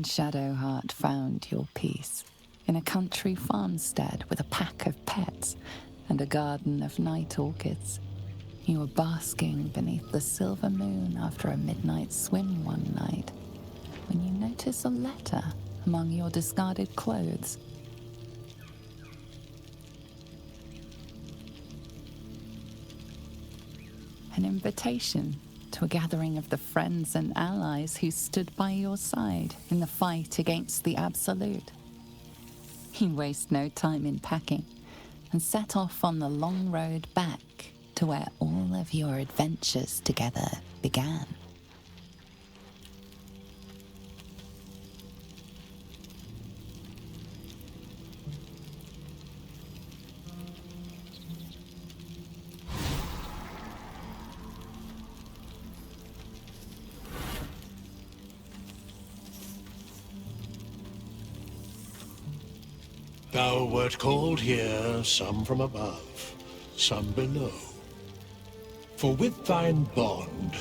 Then Shadowheart found your peace in a country farmstead with a pack of pets and a garden of night orchids. You were basking beneath the silver moon after a midnight swim one night when you notice a letter among your discarded clothes. An invitation to a gathering of the friends and allies who stood by your side in the fight against the Absolute. You waste no time in packing and set off on the long road back to where all of your adventures together began. Thou wert called here, some from above, some below. For with thine bond,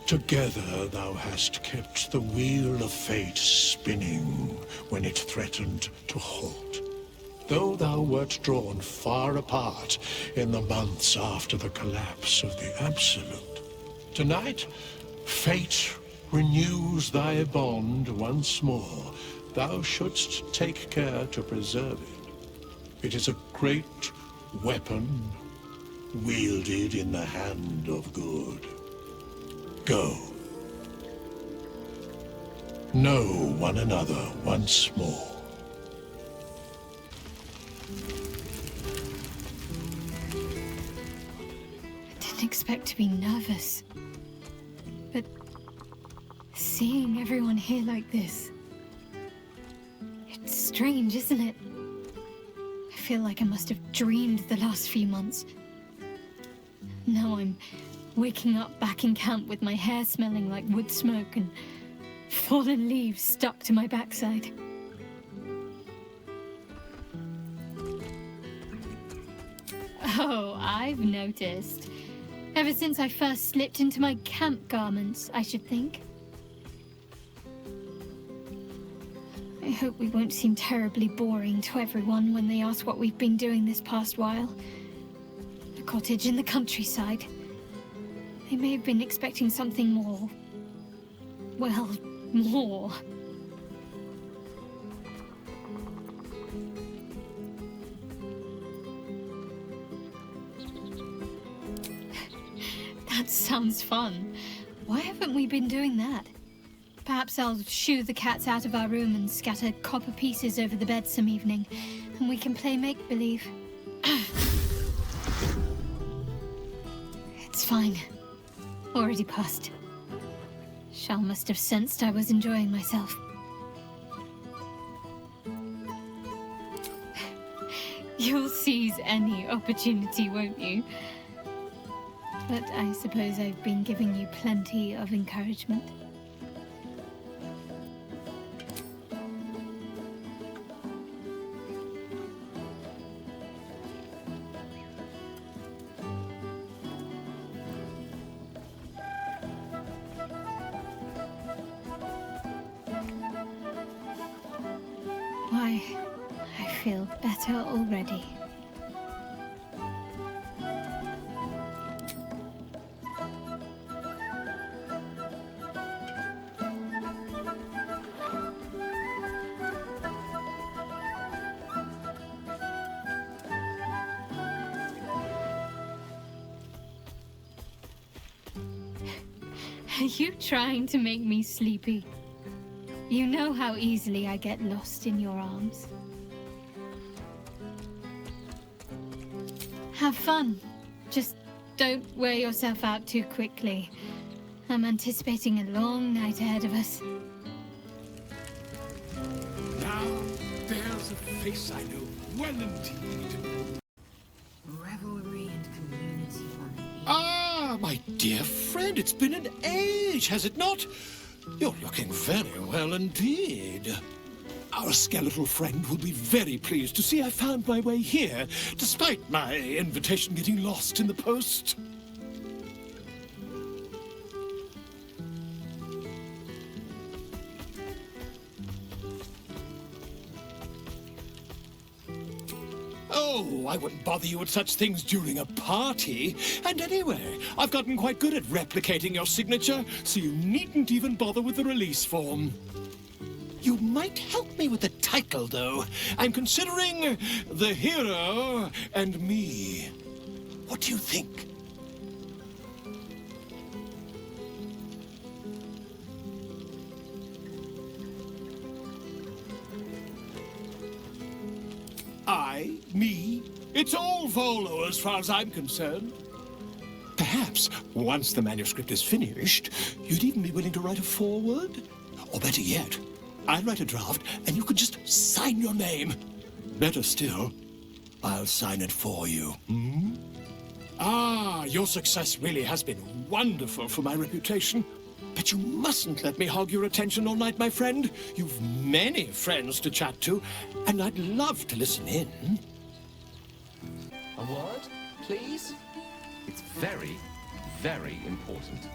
together thou hast kept the wheel of fate spinning when it threatened to halt. Though thou wert drawn far apart in the months after the collapse of the Absolute, tonight fate renews thy bond once more. Thou shouldst take care to preserve it. It is a great weapon, wielded in the hand of good. Go. Know one another once more. I didn't expect to be nervous, but seeing everyone here like this, it's strange, isn't it? I feel like I must have dreamed the last few months. Now I'm waking up back in camp with my hair smelling like wood smoke and fallen leaves stuck to my backside. Oh, I've noticed. Ever since I first slipped into my camp garments, I should think. I hope we won't seem terribly boring to everyone when they ask what we've been doing this past while. The cottage in the countryside. They may have been expecting something more. Well, more. That sounds fun. Why haven't we been doing that? Perhaps I'll shoo the cats out of our room and scatter copper pieces over the bed some evening, and we can play make-believe. It's fine. Already passed. Shal must have sensed I was enjoying myself. You'll seize any opportunity, won't you? But I suppose I've been giving you plenty of encouragement. Why, I feel better already. Are you trying to make me sleepy? You know how easily I get lost in your arms. Have fun. Just don't wear yourself out too quickly. I'm anticipating a long night ahead of us. Now, there's a face I know well indeed. Revelry and community on the beach. Ah, my dear friend, it's been an age, has it not? You're looking very well indeed. Our skeletal friend will be very pleased to see I found my way here, despite my invitation getting lost in the post. Oh, I wouldn't bother you with such things during a party. And anyway, I've gotten quite good at replicating your signature, so you needn't even bother with the release form. You might help me with the title, though. I'm considering The Hero and Me. What do you think? Me. It's all Volo as far as I'm concerned. Perhaps, once the manuscript is finished, you'd even be willing to write a foreword? Or better yet, I'll write a draft and you could just sign your name. Better still, I'll sign it for you. Hmm? Ah, your success really has been wonderful for my reputation. But you mustn't let me hog your attention all night, my friend. You've many friends to chat to, and I'd love to listen in. A word, please? It's very, very important.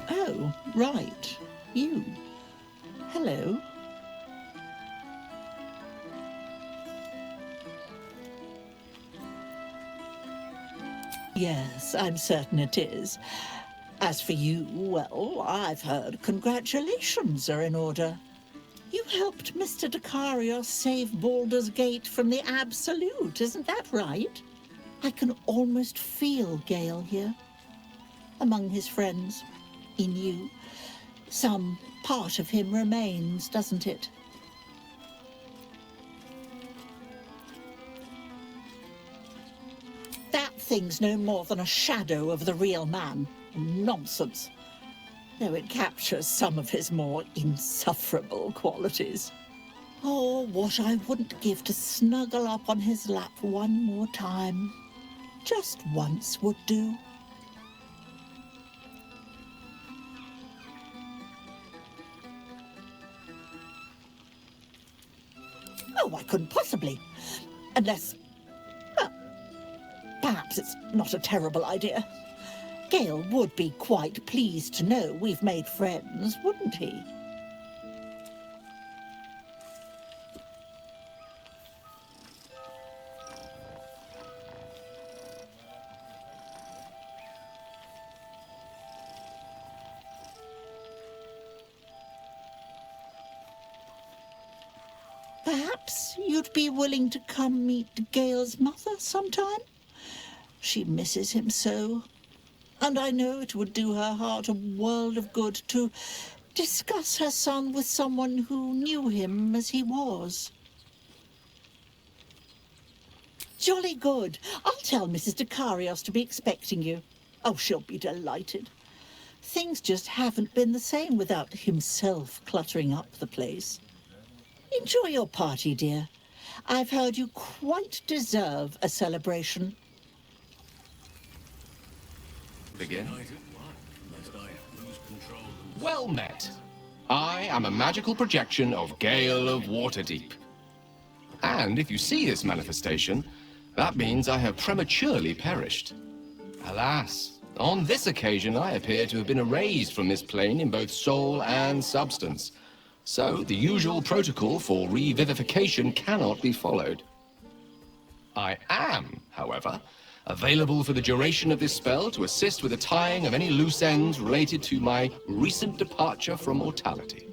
Oh, right. You. Hello. Yes, I'm certain it is. As for you, well, I've heard congratulations are in order. You helped Mr. Dicarios save Baldur's Gate from the Absolute, isn't that right? I can almost feel Gale here. Among his friends, in you. Some part of him remains, doesn't it? That thing's no more than a shadow of the real man. Nonsense. Though it captures some of his more insufferable qualities. Oh, what I wouldn't give to snuggle up on his lap one more time. Just once would do. Oh, I couldn't possibly. Unless... well, perhaps it's not a terrible idea. Gale would be quite pleased to know we've made friends, wouldn't he? Perhaps you'd be willing to come meet Gale's mother sometime? She misses him so. And I know it would do her heart a world of good to discuss her son with someone who knew him as he was. Jolly good. I'll tell Mrs. Dicarios to be expecting you. Oh, she'll be delighted. Things just haven't been the same without himself cluttering up the place. Enjoy your party, dear. I've heard you quite deserve a celebration. Begin. Well met. I am a magical projection of Gale of Waterdeep. And if you see this manifestation, that means I have prematurely perished. Alas, on this occasion I appear to have been erased from this plane in both soul and substance. So the usual protocol for revivification cannot be followed. I am, however, available for the duration of this spell to assist with the tying of any loose ends related to my recent departure from mortality.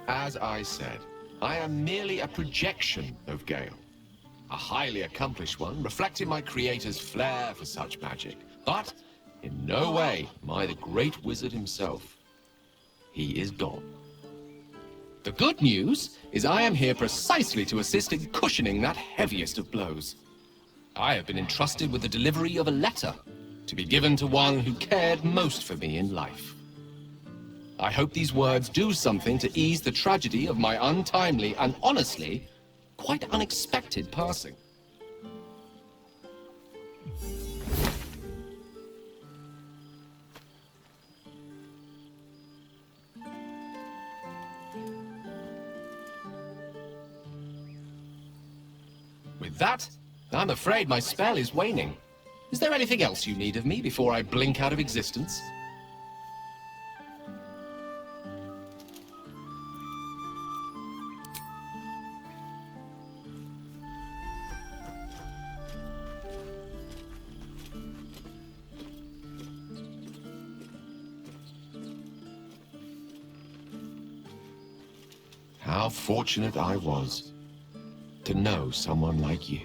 As I said, I am merely a projection of Gale. A highly accomplished one, reflecting my creator's flair for such magic. But in no way am I the great wizard himself. He is gone. The good news is I am here precisely to assist in cushioning that heaviest of blows. I have been entrusted with the delivery of a letter to be given to one who cared most for me in life. I hope these words do something to ease the tragedy of my untimely and honestly, quite unexpected passing. With that, I'm afraid my spell is waning. Is there anything else you need of me before I blink out of existence? How fortunate I was to know someone like you.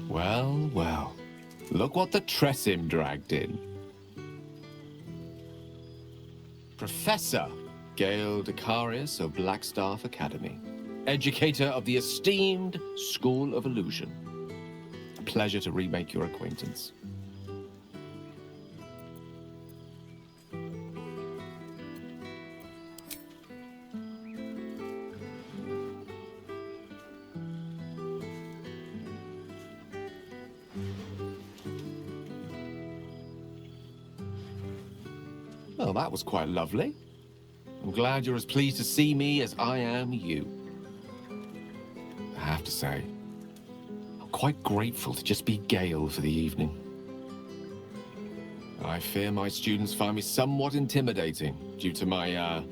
Well, well. Look what the Tressim dragged in. Professor Gale Decarius of Blackstaff Academy. Educator of the esteemed School of Illusion. A pleasure to remake your acquaintance. Well, that was quite lovely. I'm glad you're as pleased to see me as I am you. I have to say, I'm quite grateful to just be Gale for the evening. I fear my students find me somewhat intimidating due to my,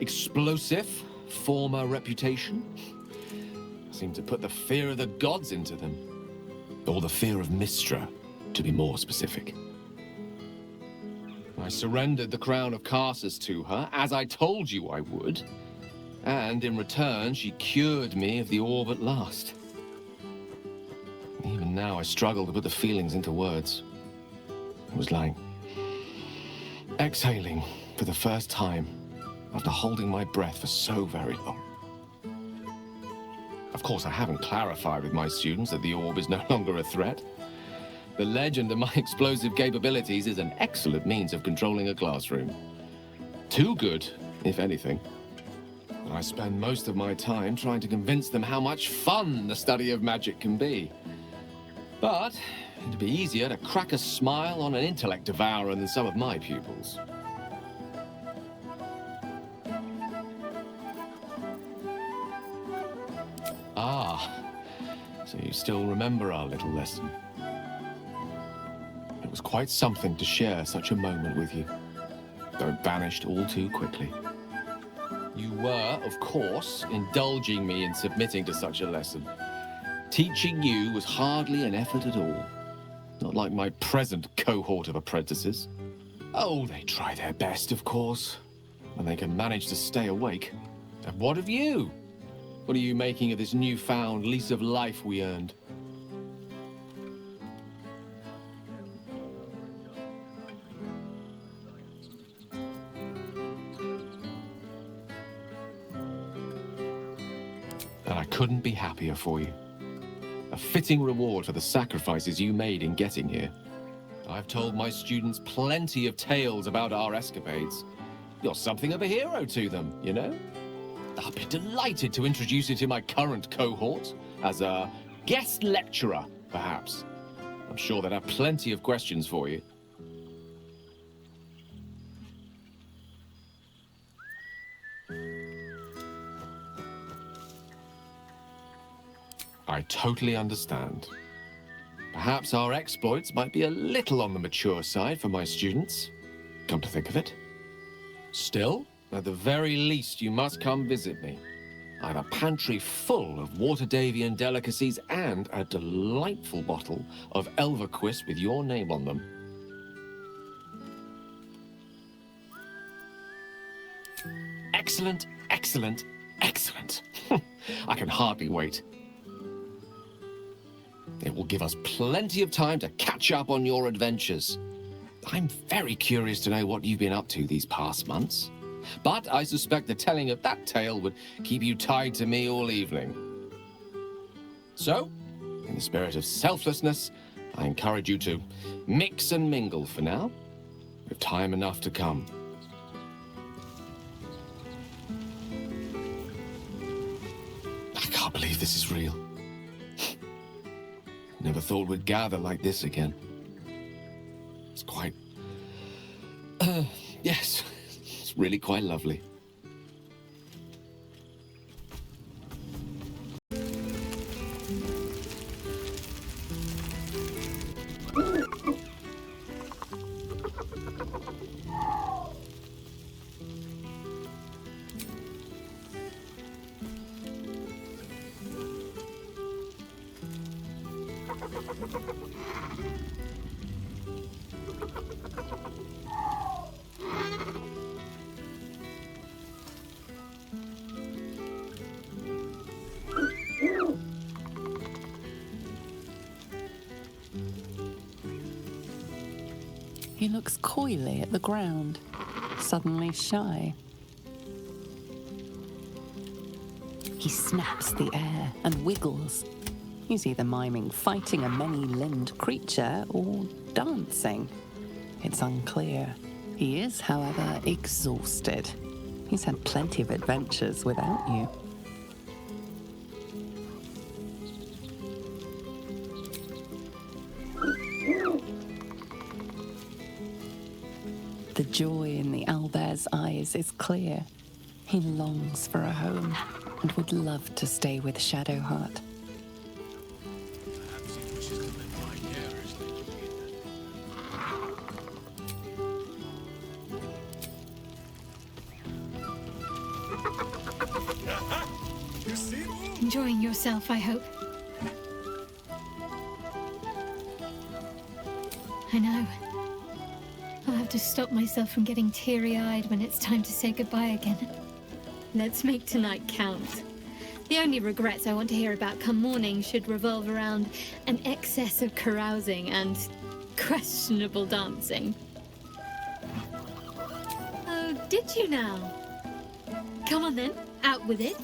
explosive former reputation. I seem to put the fear of the gods into them. Or the fear of Mystra, to be more specific. I surrendered the crown of Carsus to her, as I told you I would. And in return, she cured me of the orb at last. Even now, I struggle to put the feelings into words. It was like exhaling for the first time after holding my breath for so very long. Of course, I haven't clarified with my students that the orb is no longer a threat. The legend of my explosive capabilities is an excellent means of controlling a classroom. Too good, if anything. I spend most of my time trying to convince them how much fun the study of magic can be. But it'd be easier to crack a smile on an intellect devourer than some of my pupils. Ah, so you still remember our little lesson. It was quite something to share such a moment with you, though it vanished all too quickly. You were, of course, indulging me in submitting to such a lesson. Teaching you was hardly an effort at all. Not like my present cohort of apprentices. Oh, they try their best, of course, when they can manage to stay awake. And what of you? What are you making of this newfound lease of life we earned? And I couldn't be happier for you. A fitting reward for the sacrifices you made in getting here. I've told my students plenty of tales about our escapades. You're something of a hero to them, you know? I'll be delighted to introduce you to my current cohort as a guest lecturer, perhaps. I'm sure they'd have plenty of questions for you. I totally understand. Perhaps our exploits might be a little on the mature side for my students, come to think of it. Still, at the very least, you must come visit me. I have a pantry full of Waterdavian delicacies and a delightful bottle of Elverquist with your name on them. Excellent, excellent, excellent. I can hardly wait. It will give us plenty of time to catch up on your adventures. I'm very curious to know what you've been up to these past months. But I suspect the telling of that tale would keep you tied to me all evening. So, in the spirit of selflessness, I encourage you to mix and mingle for now, with time enough to come. I can't believe this is real. Never thought we'd gather like this again. It's quite... yes, it's really quite lovely. He looks coyly at the ground, suddenly shy. He snaps the air and wiggles. He's either miming fighting a many-limbed creature or dancing. It's unclear. He is, however, exhausted. He's had plenty of adventures without you. The joy in the owlbear's eyes is clear. He longs for a home and would love to stay with Shadowheart. Perhaps he wishes to live vicariously between them. You see? Enjoying yourself, I hope. I know. I'll have to stop myself from getting teary-eyed when it's time to say goodbye again. Let's make tonight count. The only regrets I want to hear about come morning should revolve around an excess of carousing and questionable dancing. Oh, did you now? Come on then, out with it.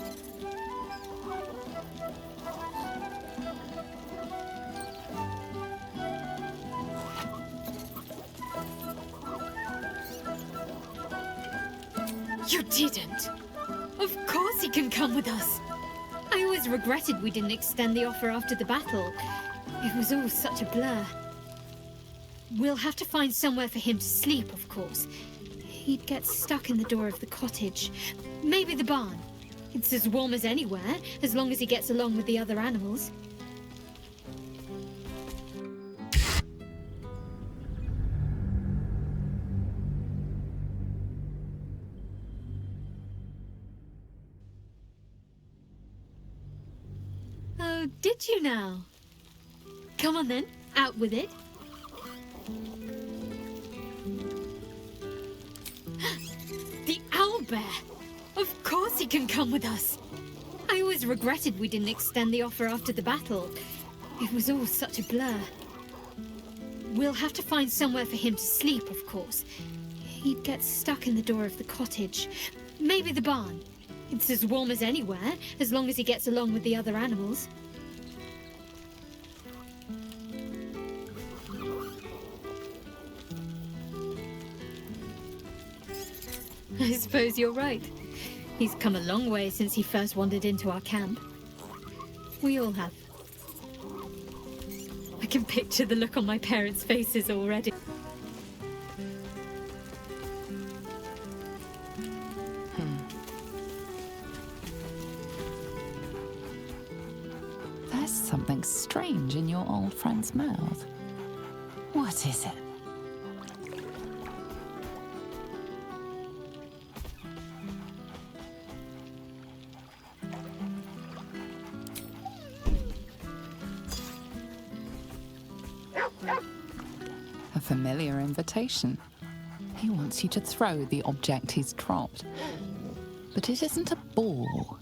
You didn't! Of course he can come with us! I always regretted we didn't extend the offer after the battle. It was all such a blur. We'll have to find somewhere for him to sleep, of course. He'd get stuck in the door of the cottage. Maybe the barn. It's as warm as anywhere, as long as he gets along with the other animals. Oh, did you now? Come on then, out with it. The owlbear! Of course he can come with us! I always regretted we didn't extend the offer after the battle. It was all such a blur. We'll have to find somewhere for him to sleep, of course. He'd get stuck in the door of the cottage. Maybe the barn. It's as warm as anywhere, as long as he gets along with the other animals. I suppose you're right. He's come a long way since he first wandered into our camp. We all have. I can picture the look on my parents' faces already. There's something strange in your old friend's mouth. What is it? A familiar invitation. He wants you to throw the object he's dropped. But it isn't a ball.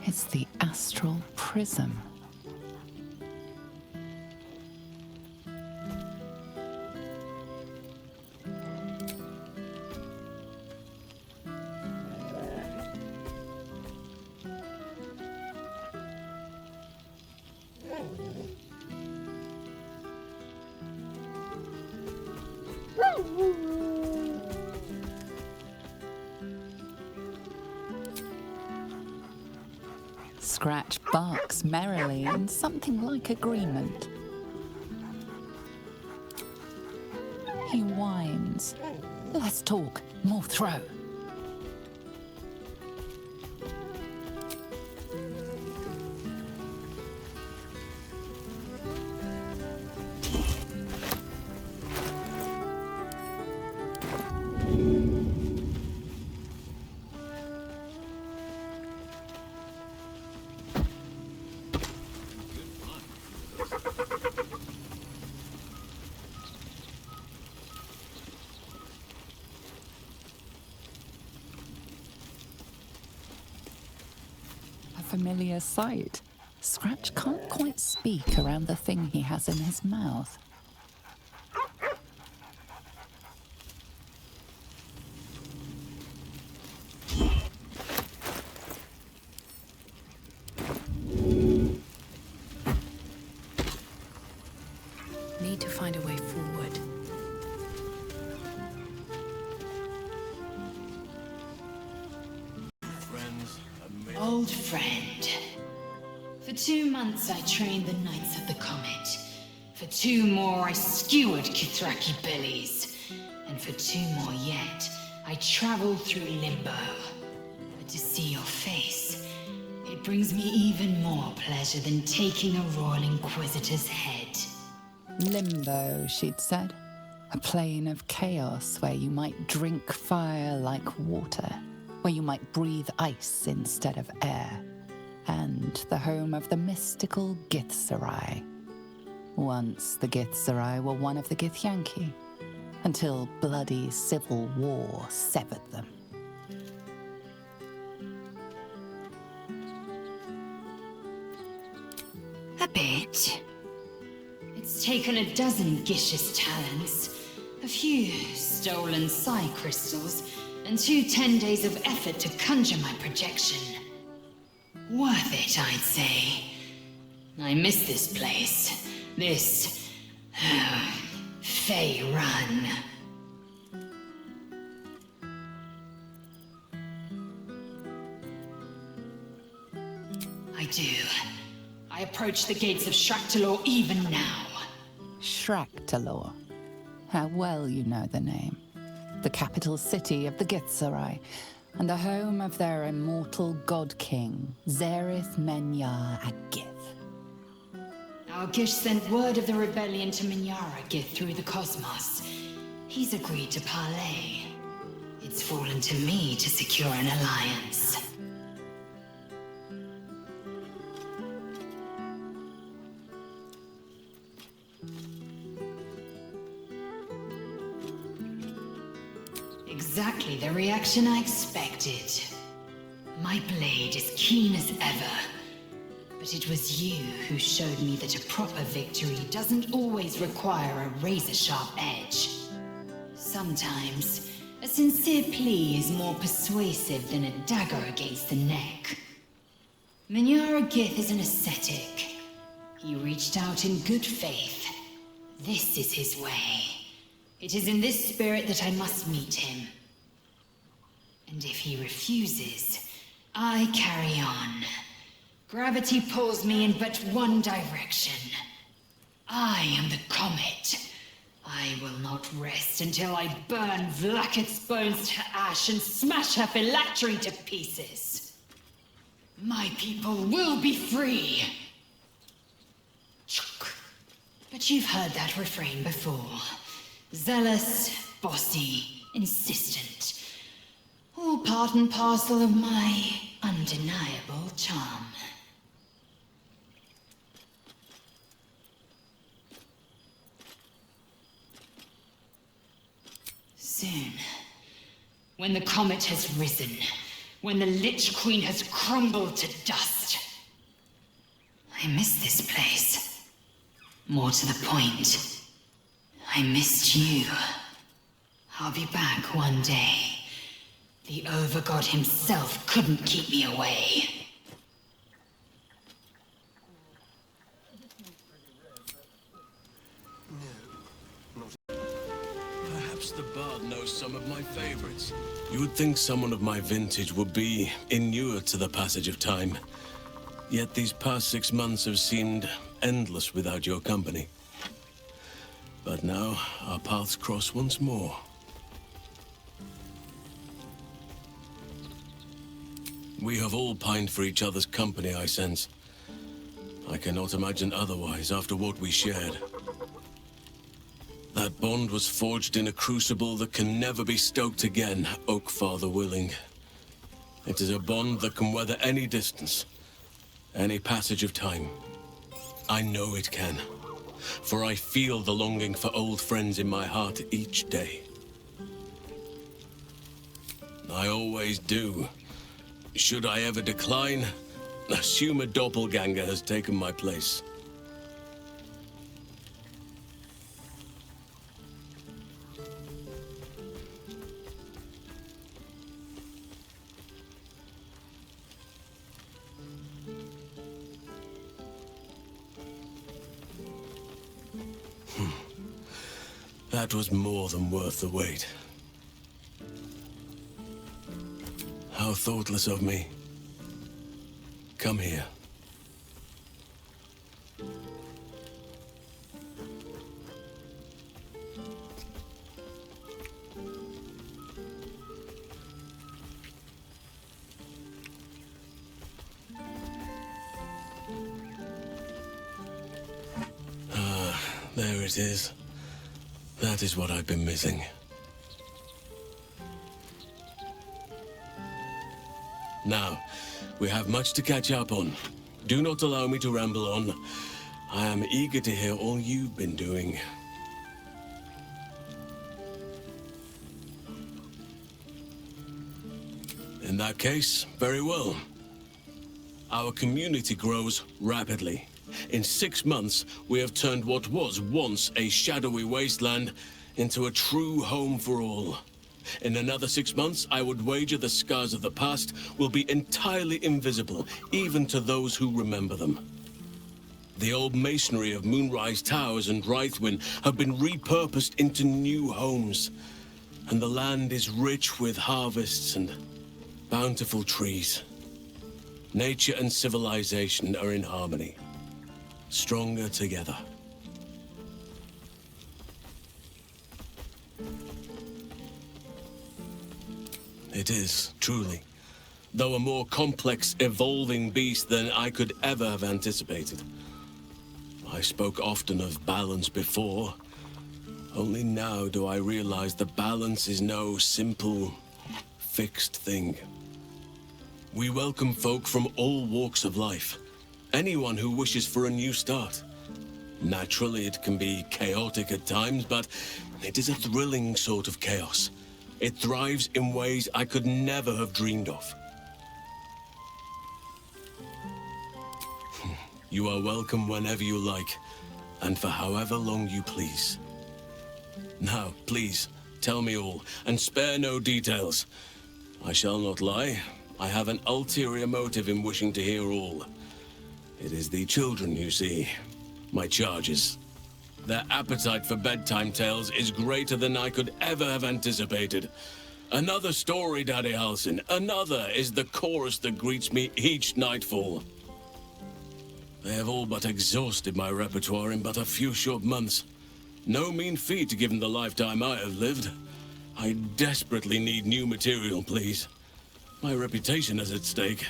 It's the astral prism. Scratch barks merrily in something like agreement. He whines. Less talk, more throw. A familiar sight. Scratch can't quite speak around the thing he has in his mouth. Need to find a way forward. Old friend. For 2 months I trained the Knights of the Comet. For 2 more I skewered Kithraki bellies. And for 2 more yet, I traveled through Limbo. But to see your face, it brings me even more pleasure than taking a Royal Inquisitor's head. Limbo, she'd said. A plane of chaos where you might drink fire like water, where you might breathe ice instead of air, and the home of the mystical Githzerai. Once the Githzerai were one of the Githyanki, until bloody civil war severed them. A bit. It's taken a dozen Gish's talents, a few stolen psi crystals, and 2 10 days of effort to conjure my projection. Worth it, I'd say. I miss this place. This... Fey Run. I do. I approach the gates of Shractalor even now. Shractalor. How well you know the name. The capital city of the Githzerai, and the home of their immortal god king, Zerith Menyar Agith. Our Gish sent word of the rebellion to Minyara Gith through the cosmos. He's agreed to parley. It's fallen to me to secure an alliance. Exactly the reaction I expected. My blade is keen as ever. But it was you who showed me that a proper victory doesn't always require a razor-sharp edge. Sometimes, a sincere plea is more persuasive than a dagger against the neck. Minyara Gith is an ascetic. He reached out in good faith. This is his way. It is in this spirit that I must meet him. And if he refuses, I carry on. Gravity pulls me in but one direction. I am the comet. I will not rest until I burn Vlaakith's bones to ash and smash her phylactery to pieces. My people will be free. But you've heard that refrain before. Zealous, bossy, insistent. All part and parcel of my undeniable charm. Soon, when the comet has risen, when the Lich Queen has crumbled to dust, I miss this place. More to the point, I missed you. I'll be back one day. The Overgod himself couldn't keep me away. Perhaps the favorites. You would think someone of my vintage would be inured to the passage of time. Yet these past 6 months have seemed endless without your company. But now, our paths cross once more. We have all pined for each other's company, I sense. I cannot imagine otherwise after what we shared. That bond was forged in a crucible that can never be stoked again, Oak Father willing. It is a bond that can weather any distance, any passage of time. I know it can, for I feel the longing for old friends in my heart each day. I always do. Should I ever decline, assume a doppelganger has taken my place. That was more than worth the wait. How thoughtless of me. Come here. There it is. That is what I've been missing. Now, we have much to catch up on. Do not allow me to ramble on. I am eager to hear all you've been doing. In that case, very well. Our community grows rapidly. In 6 months, we have turned what was once a shadowy wasteland into a true home for all. In another 6 months, I would wager the scars of the past will be entirely invisible, even to those who remember them. The old masonry of Moonrise Towers and Rythwin have been repurposed into new homes, and the land is rich with harvests and bountiful trees. Nature and civilization are in harmony, stronger together. It is, truly, though a more complex, evolving beast than I could ever have anticipated. I spoke often of balance before. Only now do I realize that balance is no simple, fixed thing. We welcome folk from all walks of life. Anyone who wishes for a new start. Naturally, it can be chaotic at times, but it is a thrilling sort of chaos. It thrives in ways I could never have dreamed of. You are welcome whenever you like, and for however long you please. Now, please, tell me all, and spare no details. I shall not lie. I have an ulterior motive in wishing to hear all. It is the children, you see, my charges. Their appetite for bedtime tales is greater than I could ever have anticipated. Another story, Daddy Halsin. Another is the chorus that greets me each nightfall. They have all but exhausted my repertoire in but a few short months. No mean feat given the lifetime I have lived. I desperately need new material, please. My reputation is at stake.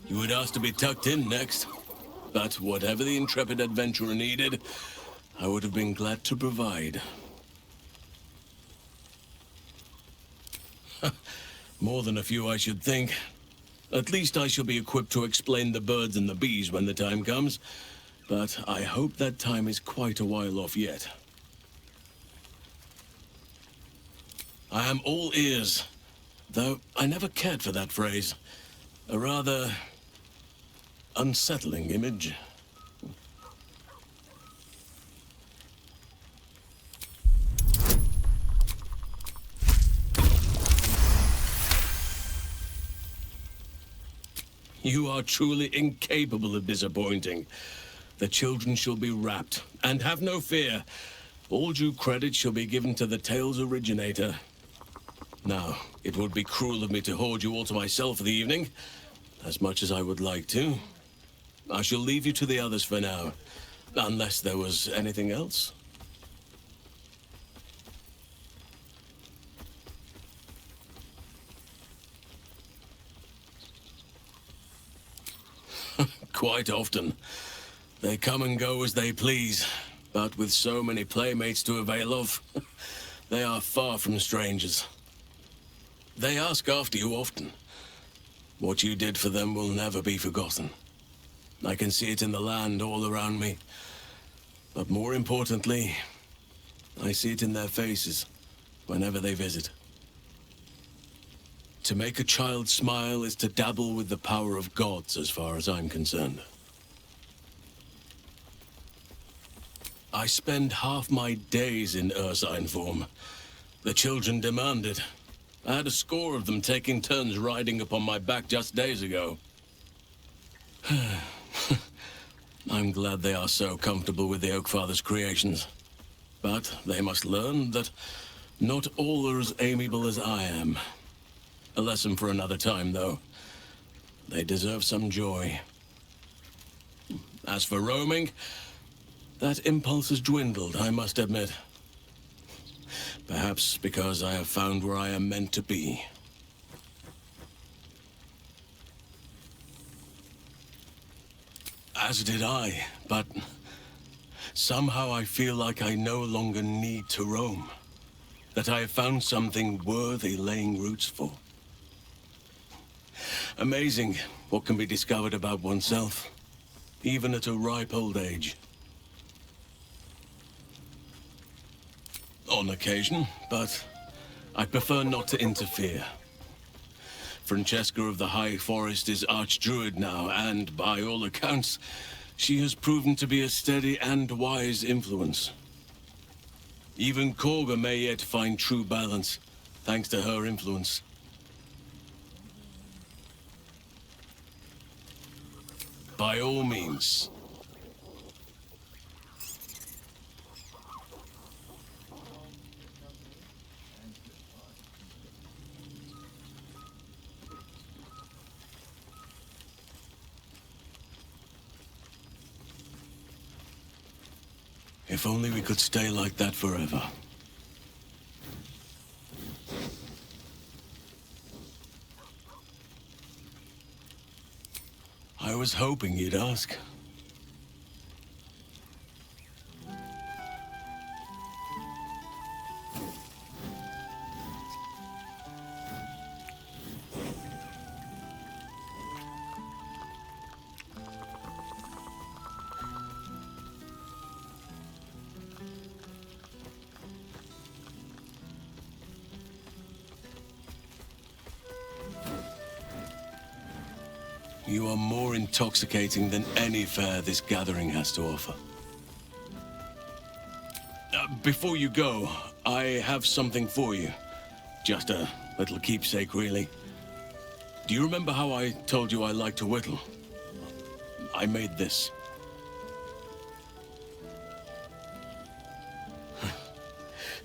You would ask to be tucked in next. But whatever the intrepid adventurer needed, I would have been glad to provide. More than a few, I should think. At least I shall be equipped to explain the birds and the bees when the time comes. But I hope that time is quite a while off yet. I am all ears, though I never cared for that phrase. A rather unsettling image. You are truly incapable of disappointing. The children shall be wrapped, and have no fear. All due credit shall be given to the tale's originator. Now, it would be cruel of me to hoard you all to myself for the evening, as much as I would like to. I shall leave you to the others for now, unless there was anything else. Quite often. They come and go as they please, but with so many playmates to avail of, they are far from strangers. They ask after you often. What you did for them will never be forgotten. I can see it in the land all around me. But more importantly, I see it in their faces whenever they visit. To make a child smile is to dabble with the power of gods, as far as I'm concerned. I spend half my days in ursine form. The children demand it. I had a score of them taking turns riding upon my back just days ago. I'm glad they are so comfortable with the Oakfather's creations. But they must learn that not all are as amiable as I am. A lesson for another time, though. They deserve some joy. As for roaming, that impulse has dwindled, I must admit. Perhaps because I have found where I am meant to be. As did I, but somehow I feel like I no longer need to roam. That I have found something worthy laying roots for. Amazing what can be discovered about oneself, even at a ripe old age. On occasion, but I prefer not to interfere. Francesca of the High Forest is Archdruid now, and by all accounts, she has proven to be a steady and wise influence. Even Korga may yet find true balance, thanks to her influence. By all means. If only we could stay like that forever. I was hoping you'd ask. You are more intoxicating than any fare this gathering has to offer. Before you go, I have something for you. Just a little keepsake, really. Do you remember how I told you I like to whittle? I made this.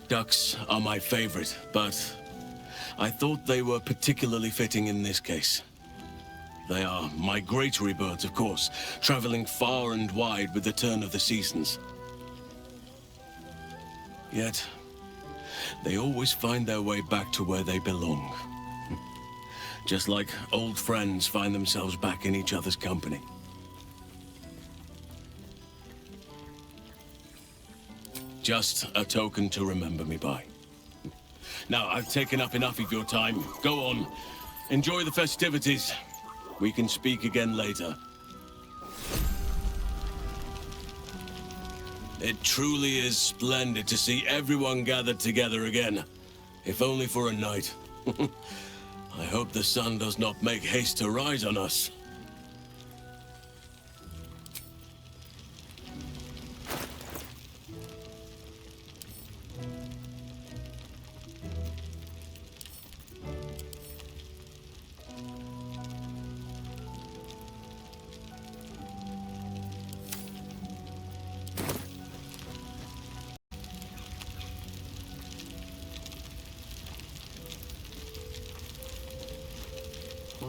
Ducks are my favorite, but I thought they were particularly fitting in this case. They are migratory birds, of course, traveling far and wide with the turn of the seasons. Yet, they always find their way back to where they belong. Just like old friends find themselves back in each other's company. Just a token to remember me by. Now, I've taken up enough of your time. Go on. Enjoy the festivities. We can speak again later. It truly is splendid to see everyone gathered together again, if only for a night. I hope the sun does not make haste to rise on us.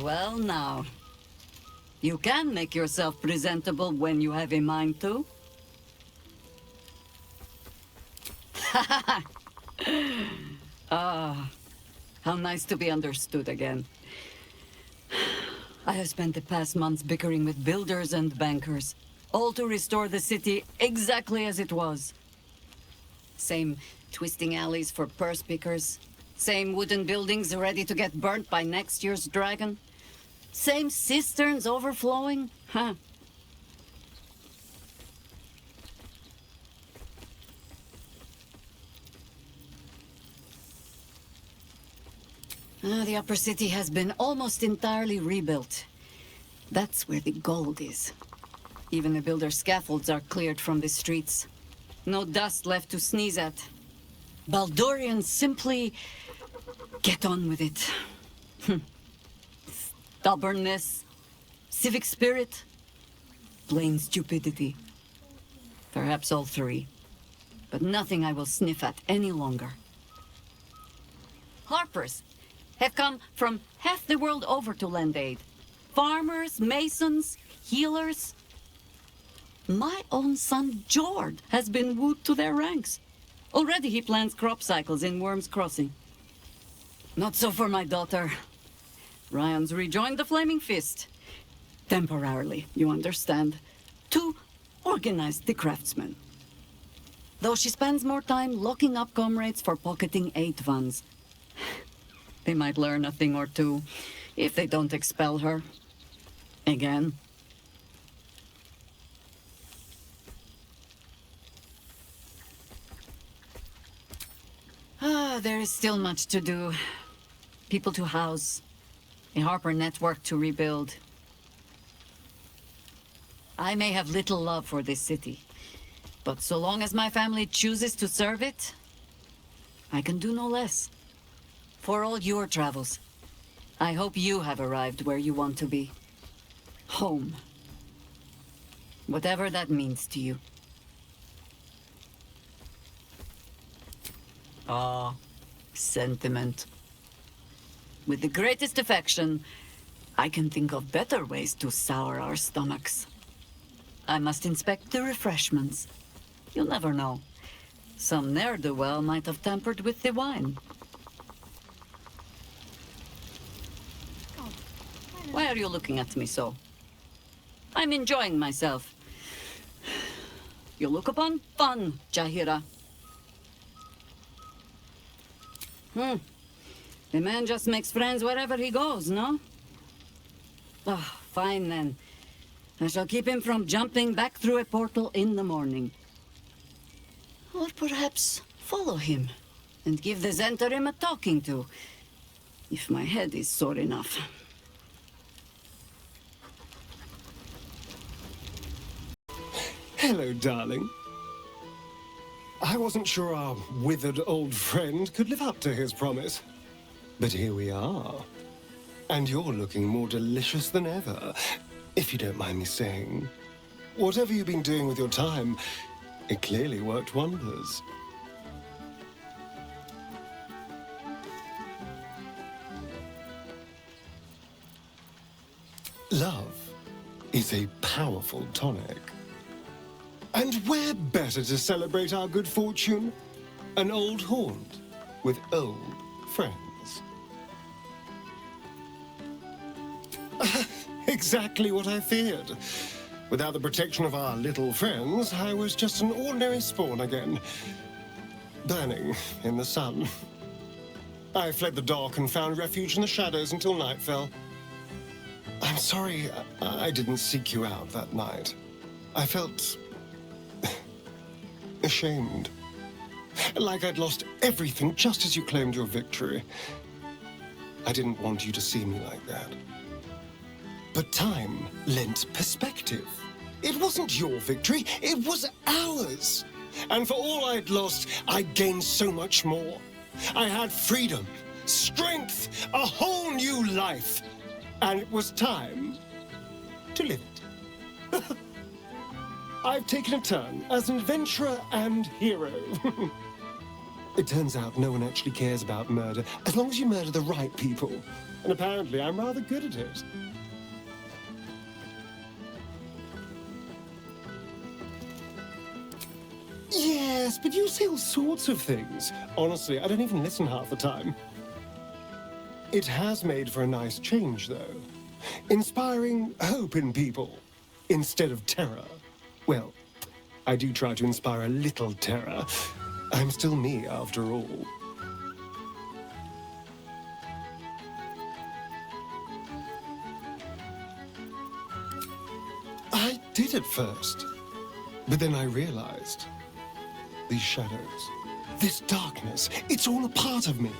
Well now. You can make yourself presentable when you have a mind to. Ah, how nice to be understood again. I have spent the past months bickering with builders and bankers, all to restore the city exactly as it was. Same twisting alleys for purse pickers, same wooden buildings ready to get burnt by next year's dragon, same cisterns overflowing, huh? The upper city has been almost entirely rebuilt. That's where the gold is. Even the builder's scaffolds are cleared from the streets. No dust left to sneeze at. Baldurians simply get on with it. Stubbornness, civic spirit, plain stupidity. Perhaps all three. But nothing I will sniff at any longer. Harpers have come from half the world over to lend aid. Farmers, masons, healers. My own son, Jord, has been wooed to their ranks. Already he plans crop cycles in Worm's Crossing. Not so for my daughter. Ryan's rejoined the Flaming Fist. Temporarily, you understand. To organize the craftsmen. Though she spends more time locking up comrades for pocketing aid funds. They might learn a thing or two, if they don't expel her. Again. There is still much to do. People to house. A Harper network to rebuild. I may have little love for this city, but so long as my family chooses to serve it, I can do no less. For all your travels, I hope you have arrived where you want to be. Home. Whatever that means to you. Ah, sentiment. With the greatest affection, I can think of better ways to sour our stomachs. I must inspect the refreshments. You'll never know. Some ne'er-do-well might have tampered with the wine. Why are you looking at me so? I'm enjoying myself. You look upon fun, Jahira. The man just makes friends wherever he goes, no? Oh, fine then. I shall keep him from jumping back through a portal in the morning. Or perhaps follow him and give the Zentarim a talking to, if my head is sore enough. Hello, darling. I wasn't sure our withered old friend could live up to his promise. But here we are. And you're looking more delicious than ever, if you don't mind me saying. Whatever you've been doing with your time, it clearly worked wonders. Love is a powerful tonic. And where better to celebrate our good fortune? An old haunt with old friends. Exactly what I feared. Without the protection of our little friends, I was just an ordinary spawn again. Burning in the sun. I fled the dark and found refuge in the shadows until night fell. I'm sorry I didn't seek you out that night. I felt ashamed. Like I'd lost everything just as you claimed your victory. I didn't want you to see me like that. But time lent perspective. It wasn't your victory, it was ours. And for all I'd lost, I gained so much more. I had freedom, strength, a whole new life. And it was time to live it. I've taken a turn as an adventurer and hero. It turns out no one actually cares about murder, as long as you murder the right people. And apparently I'm rather good at it. Yes, but you say all sorts of things. Honestly, I don't even listen half the time. It has made for a nice change, though. Inspiring hope in people, instead of terror. Well, I do try to inspire a little terror. I'm still me, after all. I did at first, but then I realized these shadows, this darkness, it's all a part of me.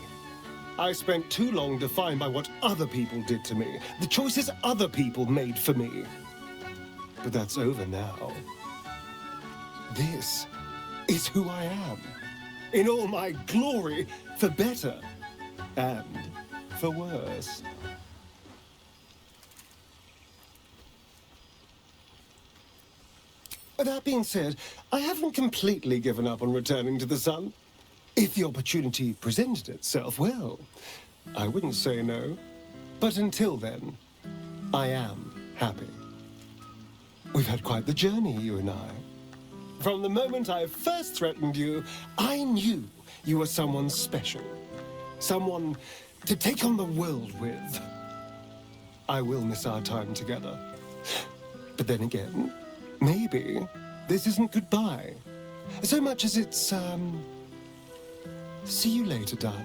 I spent too long defined by what other people did to me, the choices other people made for me. But that's over now. This is who I am, in all my glory, for better and for worse. That being said, I haven't completely given up on returning to the sun. If the opportunity presented itself, well, I wouldn't say no. But until then, I am happy. We've had quite the journey, you and I. From the moment I first threatened you, I knew you were someone special. Someone to take on the world with. I will miss our time together. But then again, maybe this isn't goodbye. So much as it's, see you later, darling.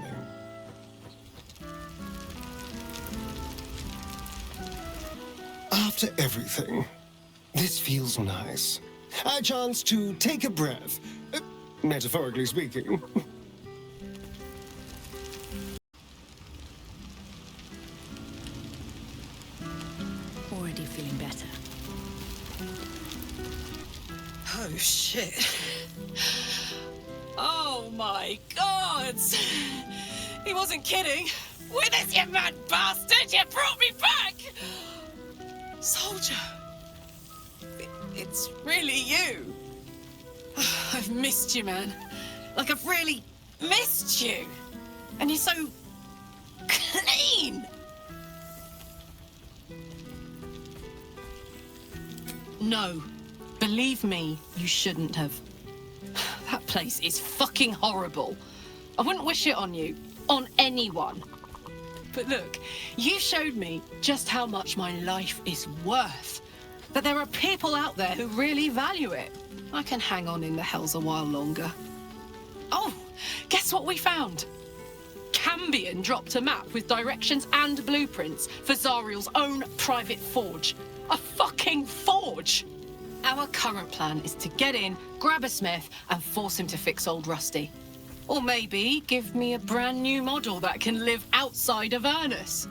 After everything, this feels nice. A chance to take a breath, metaphorically speaking. Already feeling better. Oh, shit. Oh, my God! He wasn't kidding. Withers, you mad bastard! You brought me back! Soldier. It's really you. I've missed you, man. Like, I've really missed you. And you're so clean. No. Believe me, you shouldn't have. That place is fucking horrible. I wouldn't wish it on you. On anyone. But look, you showed me just how much my life is worth. That there are people out there who really value it. I can hang on in the hells a while longer. Oh, guess what we found? Cambion dropped a map with directions and blueprints for Zariel's own private forge. A fucking forge! Our current plan is to get in, grab a smith, and force him to fix old Rusty. Or maybe give me a brand new model that can live outside of Avernus.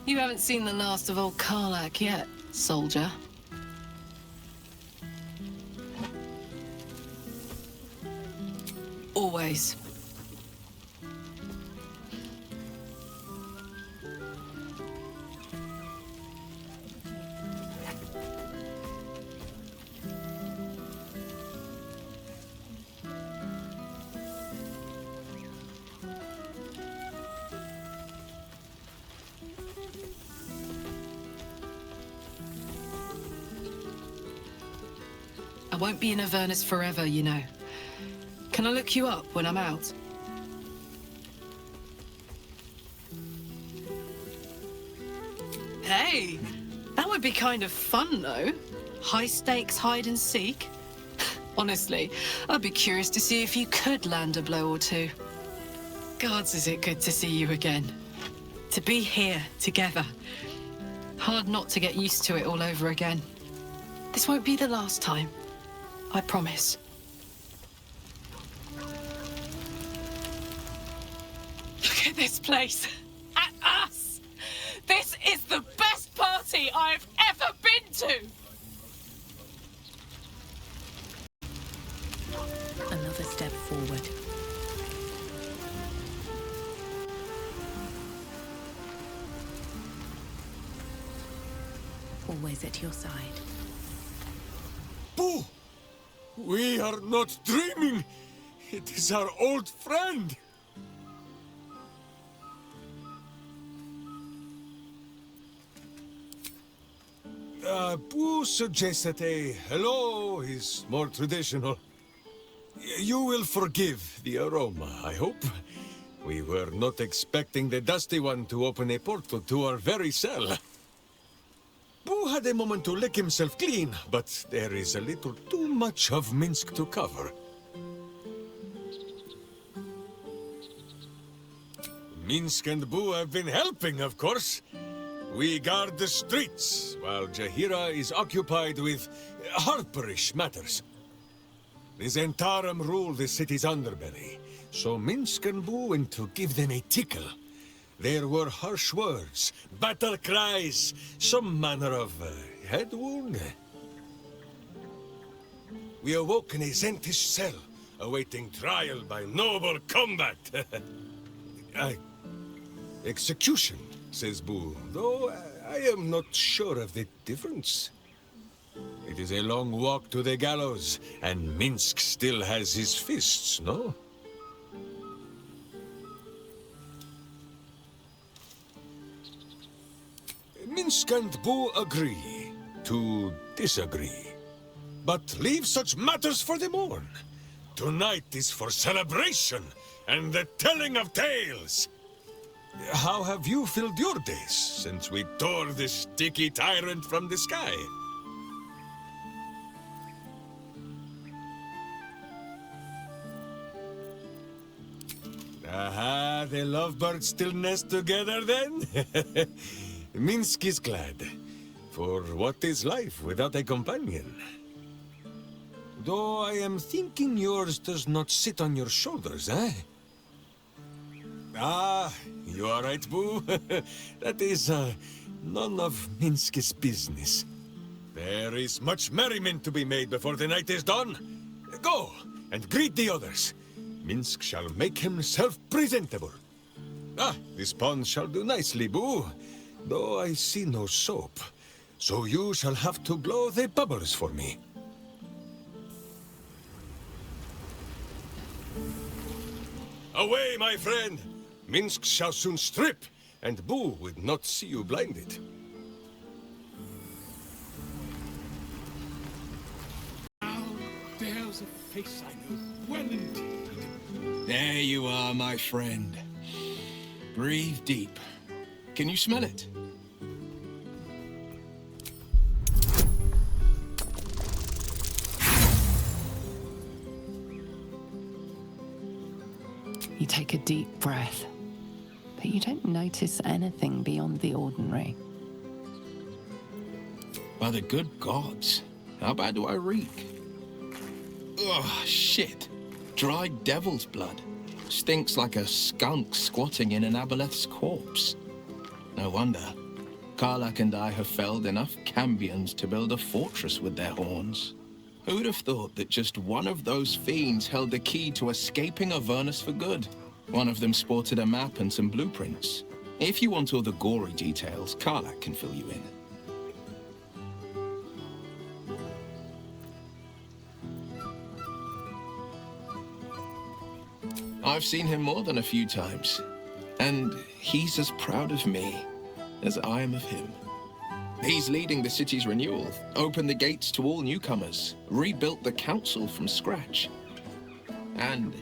You haven't seen the last of old Karlak yet, soldier. Always. I won't be in Avernus forever, you know. Can I look you up when I'm out? Hey, that would be kind of fun, though. High-stakes hide and seek. Honestly, I'd be curious to see if you could land a blow or two. Gods, is it good to see you again. To be here, together. Hard not to get used to it all over again. This won't be the last time. I promise. Look at this place. At us. This is the best party I've ever been to. Another step forward. Always at your side. Boo! We are not dreaming. It is our old friend. Boo suggests that a hello is more traditional. You will forgive the aroma, I hope. We were not expecting the Dusty One to open a portal to our very cell. Boo had a moment to lick himself clean, but there is a little too much of Minsk to cover. Minsk and Boo have been helping, of course. We guard the streets, while Jahira is occupied with harperish matters. The Zentarum rule the city's underbelly, so Minsk and Boo went to give them a tickle. There were harsh words, battle cries, some manner of head wound. We awoke in a Zentish cell, awaiting trial by noble combat. Execution, says Boo, though I am not sure of the difference. It is a long walk to the gallows, and Minsk still has his fists, no? Minsk and Boo agree to disagree. But leave such matters for the morn. Tonight is for celebration and the telling of tales. How have you filled your days since we tore this sticky tyrant from the sky? Aha, the lovebirds still nest together then? Minsk is glad. For what is life without a companion? Though I am thinking yours does not sit on your shoulders, eh? Ah, you are right, Boo. That is none of Minsk's business. There is much merriment to be made before the night is done. Go, and greet the others. Minsk shall make himself presentable. Ah, this pond shall do nicely, Boo. Though I see no soap, so you shall have to blow the bubbles for me. Away, my friend! Minsk shall soon strip, and Boo would not see you blinded. Now, there's a face I know well indeed. There you are, my friend. Breathe deep. Can you smell it? You take a deep breath, but you don't notice anything beyond the ordinary. By the good gods, how bad do I reek? Ugh, shit. Dried devil's blood. Stinks like a skunk squatting in an aboleth's corpse. No wonder. Karlak and I have felled enough Cambions to build a fortress with their horns. Who'd have thought that just one of those fiends held the key to escaping Avernus for good? One of them sported a map and some blueprints. If you want all the gory details, Karlak can fill you in. I've seen him more than a few times, and he's as proud of me as I am of him. He's leading the city's renewal, opened the gates to all newcomers, rebuilt the council from scratch. And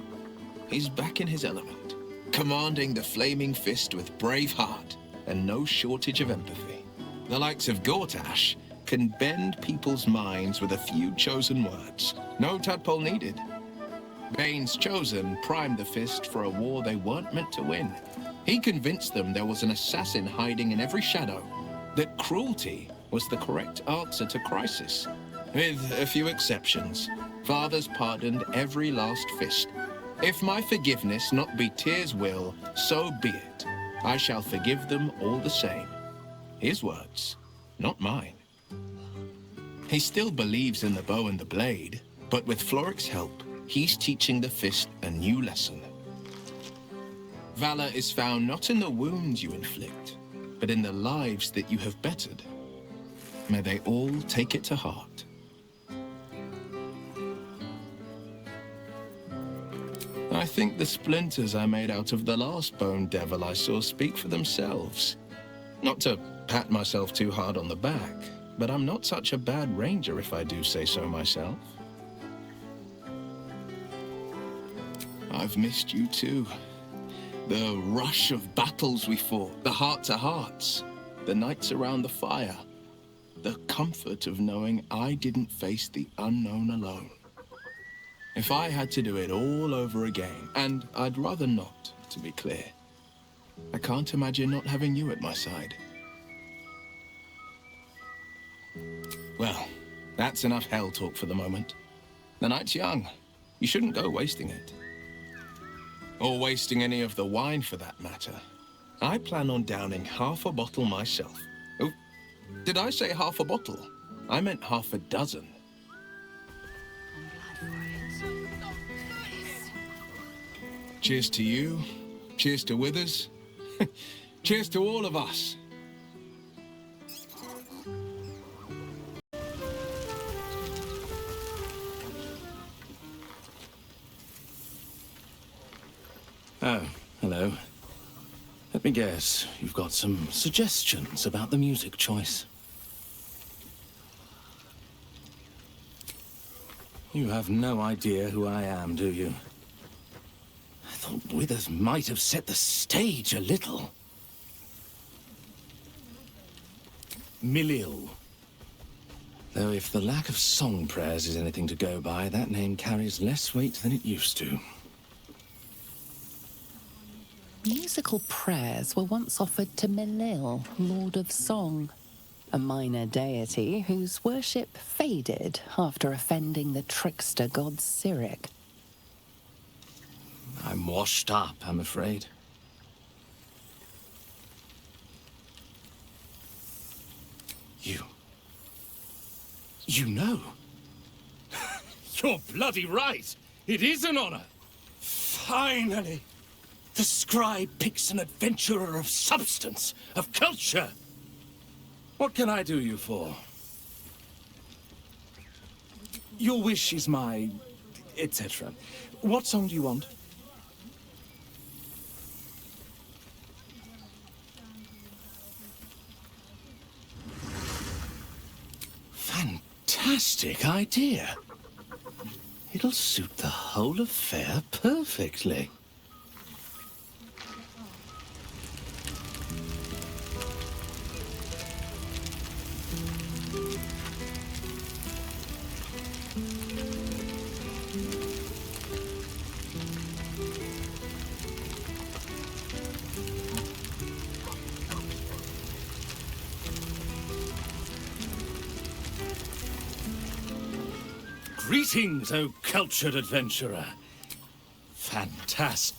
he's back in his element, commanding the Flaming Fist with brave heart and no shortage of empathy. The likes of Gortash can bend people's minds with a few chosen words. No tadpole needed. Bane's Chosen primed the Fist for a war they weren't meant to win. He convinced them there was an assassin hiding in every shadow, that cruelty was the correct answer to crisis. With a few exceptions, fathers pardoned every last fist. If my forgiveness not be Tyr's will, so be it. I shall forgive them all the same. His words, not mine. He still believes in the bow and the blade, but with Floric's help, he's teaching the Fist a new lesson. Valor is found not in the wounds you inflict, but in the lives that you have bettered. May they all take it to heart. I think the splinters I made out of the last bone devil I saw speak for themselves. Not to pat myself too hard on the back, but I'm not such a bad ranger if I do say so myself. I've missed you too. The rush of battles we fought, the heart-to-hearts, the nights around the fire, the comfort of knowing I didn't face the unknown alone. If I had to do it all over again, and I'd rather not, to be clear, I can't imagine not having you at my side. Well, that's enough hell talk for the moment. The night's young. You shouldn't go wasting it. Or wasting any of the wine, for that matter. I plan on downing half a bottle myself. Oh, did I say half a bottle? I meant half a dozen. Cheers to you. Cheers to Withers. Cheers to all of us. Oh, hello. Let me guess, you've got some suggestions about the music choice. You have no idea who I am, do you? I thought Withers might have set the stage a little. Milil. Though if the lack of song prayers is anything to go by, that name carries less weight than it used to. Musical prayers were once offered to Milil, Lord of Song, a minor deity whose worship faded after offending the trickster god Cyric. I'm washed up, I'm afraid. You know? You're bloody right. It is an honor. Finally! The scribe picks an adventurer of substance, of culture. What can I do you for? Your wish is my... etc. What song do you want? Fantastic idea. It'll suit the whole affair perfectly. Greetings, O cultured adventurer. Fantastic.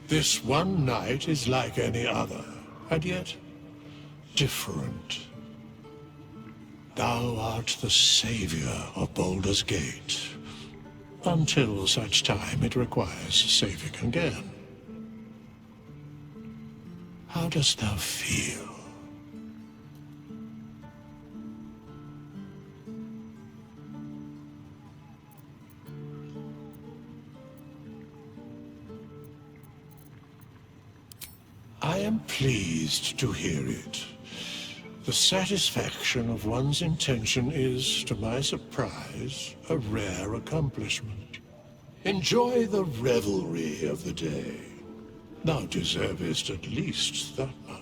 This one night is like any other, and yet different. Thou art the savior of Baldur's Gate, until such time it requires saving again. How dost thou feel? I am pleased to hear it. The satisfaction of one's intention is, to my surprise, a rare accomplishment. Enjoy the revelry of the day. Thou deservest at least that much.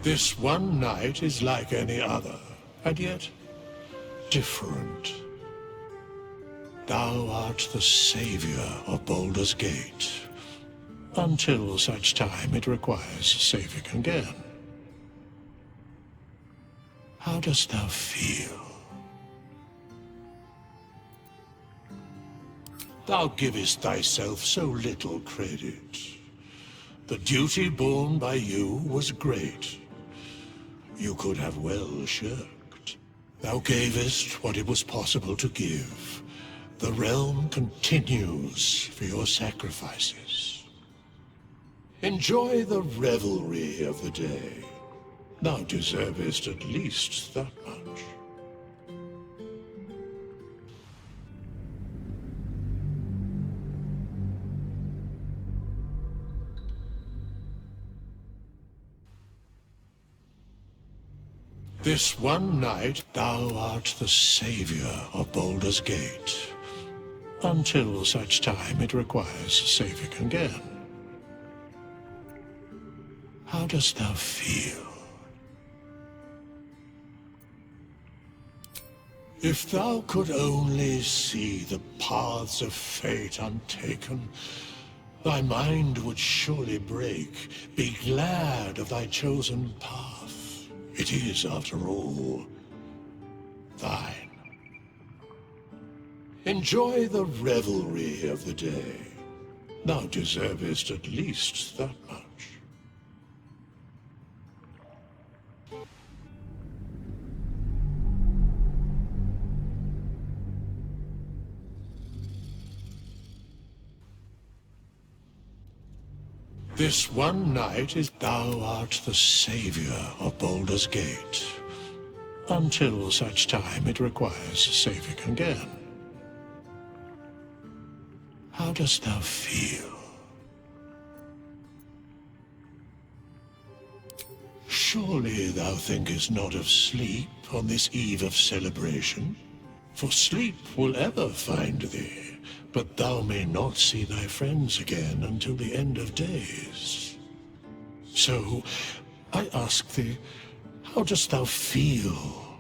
This one night is like any other, and yet different. Thou art the savior of Baldur's Gate, until such time it requires saving again. How dost thou feel? Thou givest thyself so little credit. The duty borne by you was great. You could have well shirked. Thou gavest what it was possible to give. The realm continues for your sacrifices. Enjoy the revelry of the day. Thou deservest at least that much. This one night thou art the savior of Baldur's Gate, until such time it requires saving again. How dost thou feel? If thou could only see the paths of fate untaken, thy mind would surely break. Be glad of thy chosen path. It is, after all, thine. Enjoy the revelry of the day. Thou deservest at least that much. This one night is thou art the savior of Baldur's Gate, until such time it requires saving again. How dost thou feel? Surely thou thinkest not of sleep on this eve of celebration? For sleep will ever find thee, but thou may not see thy friends again until the end of days. So, I ask thee, how dost thou feel,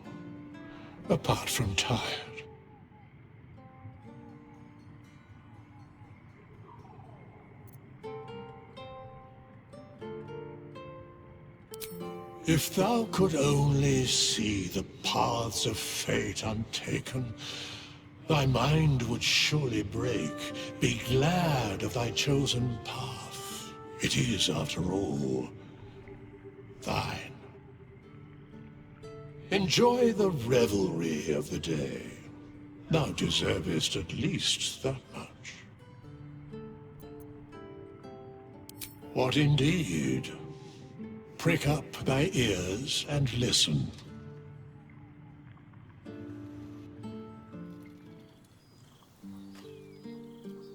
apart from tired? If thou could only see the paths of fate untaken, thy mind would surely break. Be glad of thy chosen path. It is, after all, thine. Enjoy the revelry of the day. Thou deservest at least that much. What indeed? Prick up thy ears and listen.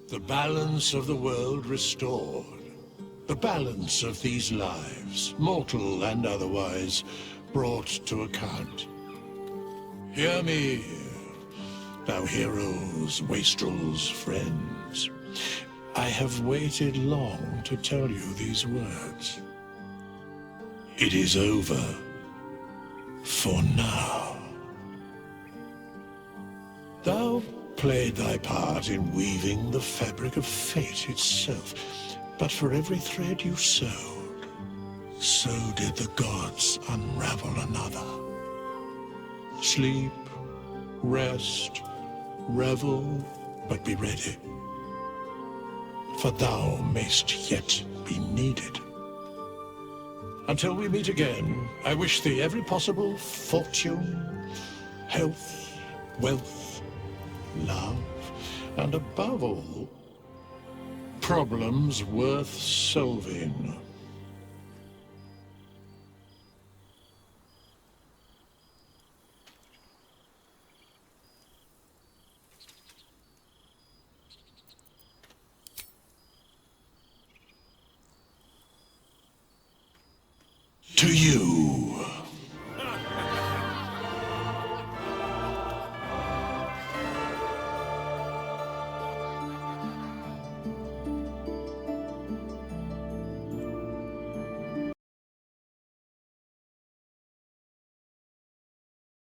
The balance of the world restored. The balance of these lives, mortal and otherwise, brought to account. Hear me, thou heroes, wastrels, friends. I have waited long to tell you these words. It is over, for now. Thou played thy part in weaving the fabric of fate itself. But for every thread you sewed, so did the gods unravel another. Sleep, rest, revel, but be ready. For thou mayst yet be needed. Until we meet again, I wish thee every possible fortune, health, wealth, love, and above all, problems worth solving. To you.